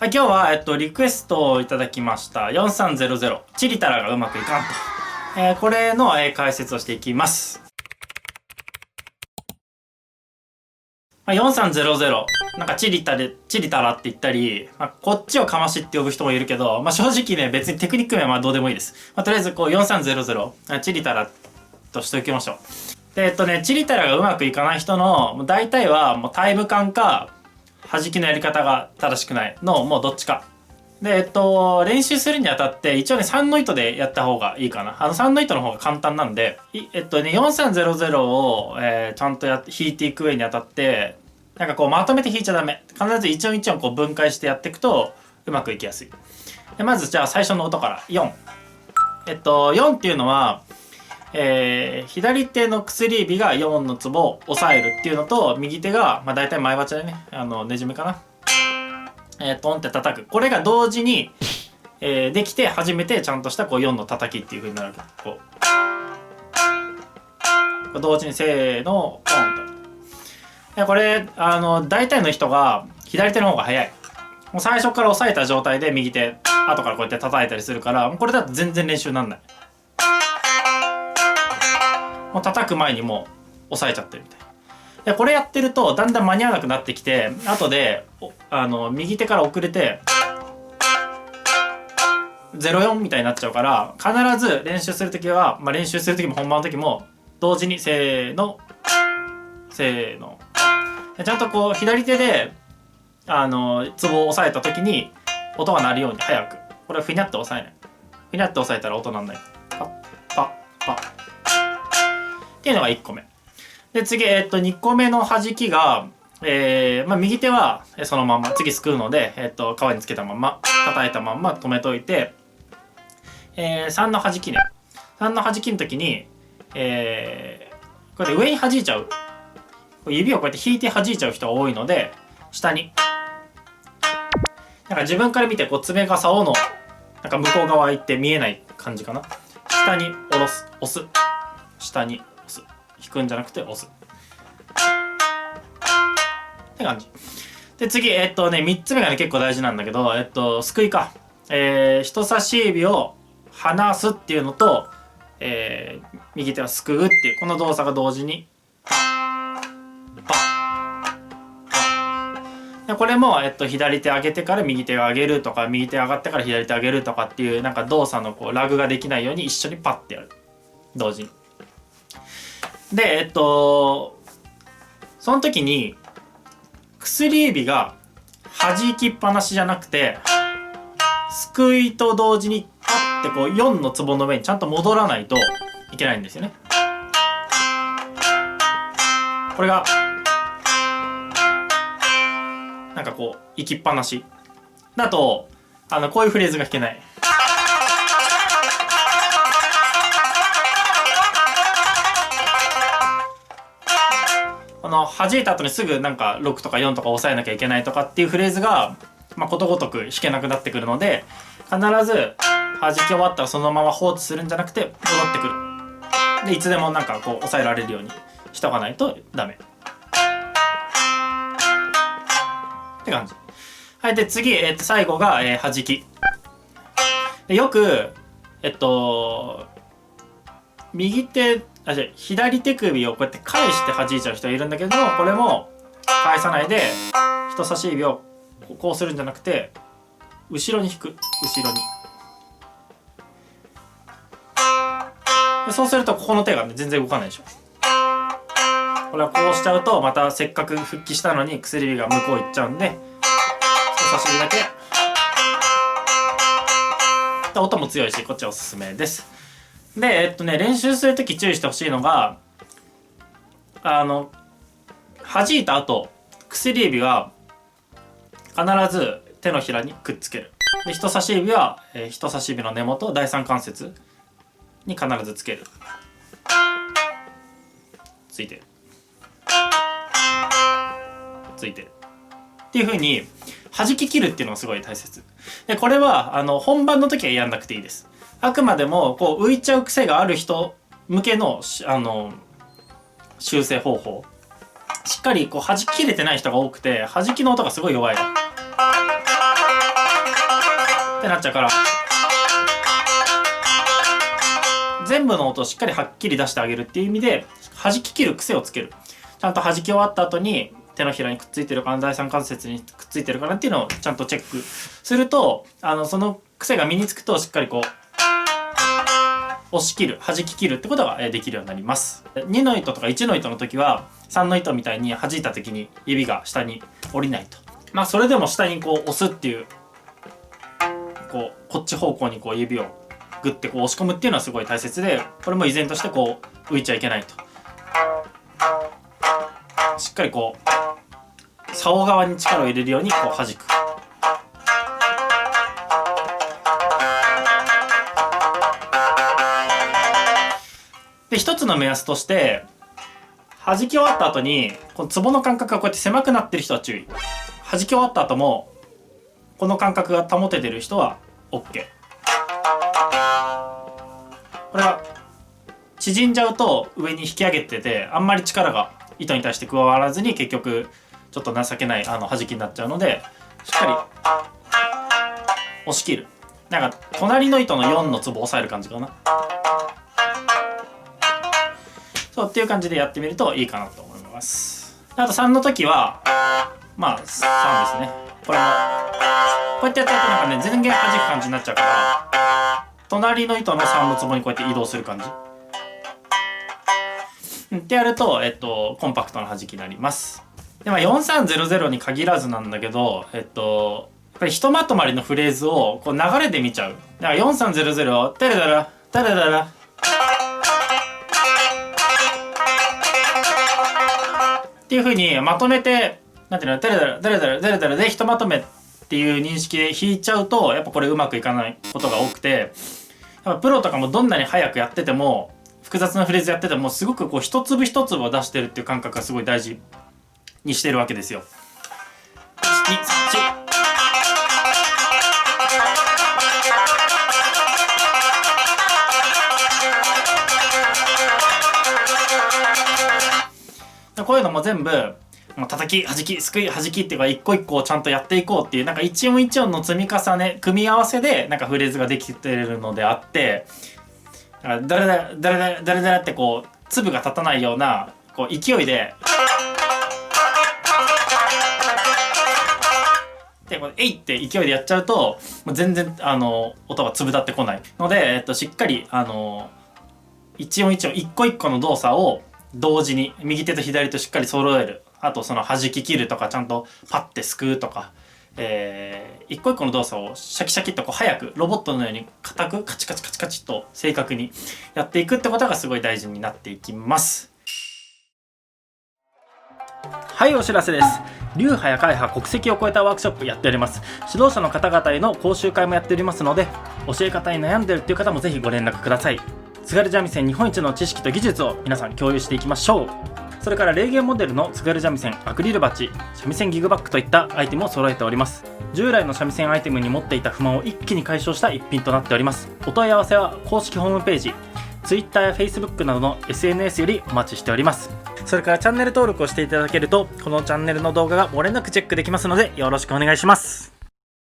はい、今日は、リクエストをいただきました。4300、チリタラがうまくいかんと。これの、解説をしていきます。4300、なんかチリタラって言ったり、こっちをかましって呼ぶ人もいるけど、正直ね、別にテクニック名はどうでもいいです。とりあえず、4300、チリタラとしておきましょう。で、チリタラがうまくいかない人の、大体は、もうタイム感か、弾きのやり方が正しくないの、もうどっちか。で、練習するにあたって、一応ね、3の糸でやった方がいいかな。3の糸の方が簡単なんで、4300を、ちゃんと弾いていく上にあたって、なんかこう、まとめて弾いちゃダメ。必ず一音一音こう分解してやっていくと、うまくいきやすい。で、まずじゃあ最初の音から、4。4っていうのは、左手の薬指が4のツボを押さえるっていうのと、右手が、大体前鉢でね、ねじめかな。トンって叩く。これが同時に、できて初めてちゃんとしたこう4の叩きっていう風になる。こう。同時にせーの、ポンと。これ、大体の人が左手の方が早い。もう最初から押さえた状態で右手、後からこうやって叩いたりするから、これだと全然練習になんない。もう叩く前にもう押さえちゃってるみたいな。でこれやってるとだんだん間に合わなくなってきて、後で右手から遅れて04みたいになっちゃうから、必ず練習する時は、練習する時も本番の時も同時にせーのせーの。ちゃんとこう左手でツボを押さえた時に音が鳴るように早く。これはフィニャッと押さえない。フィニャッと押さえたら音なんない。パッパッパッっていうのが1個目。で、次、2個目の弾きが、右手はそのまんま、次すくうので、皮につけたまんま、叩いたまんま止めといて、3の弾きね。3の弾きの時に、こうやって上に弾いちゃう。指をこうやって引いて弾いちゃう人が多いので、下に。なんか自分から見て、こう爪が竿の、なんか向こう側行って見えない感じかな。下に下ろす、押す。下に。引くんじゃなくて押すって感じで、次3つ目がね結構大事なんだけど、すくいか。人差し指を離すっていうのと、右手はすくうっていうこの動作が同時にパッこれも、左手上げてから右手を上げるとか、右手上がってから左手上げるとかっていうなんか動作のこうラグができないように一緒にパッてやる、同時に。で、その時に薬指が弾きっぱなしじゃなくて、すくいと同時にパッてこう4のツボの上にちゃんと戻らないといけないんですよね。これがなんかこう行きっぱなしだとこういうフレーズが弾けない。弾いた後にすぐなんか6とか4とか押さえなきゃいけないとかっていうフレーズが、ことごとく弾けなくなってくるので、必ず弾き終わったらそのまま放置するんじゃなくて戻ってくる。でいつでもなんかこう押さえられるようにしとかないとダメって感じ。はい。で次、最後が、弾きでよく右手左手首をこうやって返して弾いちゃう人がいるんだけども、これも返さないで人差し指をこうするんじゃなくて後ろに引く。後ろにでそうするとここの手がね全然動かないでしょ。これはこうしちゃうとまたせっかく復帰したのに薬指が向こう行っちゃうんで、人差し指だけで音も強いしこっちはおすすめです。で練習するとき注意してほしいのが、弾いた後薬指は必ず手のひらにくっつける。で人差し指は、人差し指の根元第三関節に必ずつける。ついてるついてるっていう風に弾き切るっていうのがすごい大切で、これは本番の時はやんなくていいです。あくまでもこう浮いちゃう癖がある人向けの修正方法。しっかりこう弾き切れてない人が多くて、弾きの音がすごい弱い。ってなっちゃうから、全部の音をしっかりはっきり出してあげるっていう意味で弾き切る癖をつける。ちゃんと弾き終わった後に手のひらにくっついてるかな、第三関節にくっついてるかなっていうのをちゃんとチェックすると、その癖が身につくとしっかりこう押し切る、弾き切るってことができるようになります。2の糸とか1の糸の時は3の糸みたいに弾いた時に指が下に降りないと。まあそれでも下にこう押すっていう、こっち方向にこう指をグッてこう押し込むっていうのはすごい大切で、これも依然としてこう浮いちゃいけないと。しっかりこう竿側に力を入れるようにこう弾く。で一つの目安として弾き終わった後にこのツボの間隔がこうやって狭くなってる人は注意。弾き終わった後もこの間隔が保ててる人は OK。 これは縮んじゃうと上に引き上げててあんまり力が糸に対して加わらずに結局ちょっと情けない弾きになっちゃうので、しっかり押し切る。なんか隣の糸の4のツボを押さえる感じかな。そうっていう感じでやってみるといいかなと思います。あと3の時はまあ3ですね。これもこうやってやったらなんかね全弦弾く感じになっちゃうから、隣の糸の3のツボにこうやって移動する感じってやると、コンパクトな弾きになります。で4300に限らずなんだけど、やっぱりひとまとまりのフレーズをこう流れで見ちゃう。だから4300をタラララタラララっていう風にまとめて、なんていうの、タラタラタラタラタラタラでひとまとめっていう認識で弾いちゃうと、やっぱこれうまくいかないことが多くて、やっぱプロとかもどんなに早くやってても複雑なフレーズやっててもすごくこう一粒一粒を出してるっていう感覚がすごい大事にしてるわけですよ。こういうのも全部もう叩き弾きすくい弾きっていうか一個一個ちゃんとやっていこうっていう、なんか一音一音の積み重ね組み合わせでなんかフレーズができてるのであって、だらだらだらだらだらだらってこう粒が立たないようなこう勢いでこうえいって勢いでやっちゃうともう全然音が粒立ってこないので、しっかり一音一音一個一個の動作を同時に右手と左手としっかり揃える。あとその弾き切るとかちゃんとパッてすくうとか、一個一個の動作をシャキシャキっとこう早くロボットのように硬くカチカチカチカチっと正確にやっていくってことがすごい大事になっていきます。はい、お知らせです。流派や会派国籍を超えたワークショップやっております。指導者の方々への講習会もやっておりますので、教え方に悩んでるっていう方もぜひご連絡ください。津軽三味線日本一の知識と技術を皆さん共有していきましょう。それから霊言モデルの津軽三味線アクリルバッジ、三味線ギグバッグといったアイテムを揃えております。従来の三味線アイテムに持っていた不満を一気に解消した一品となっております。お問い合わせは公式ホームページ、Twitter や Facebook などの SNS よりお待ちしております。それからチャンネル登録をしていただけるとこのチャンネルの動画が漏れなくチェックできますのでよろしくお願いします。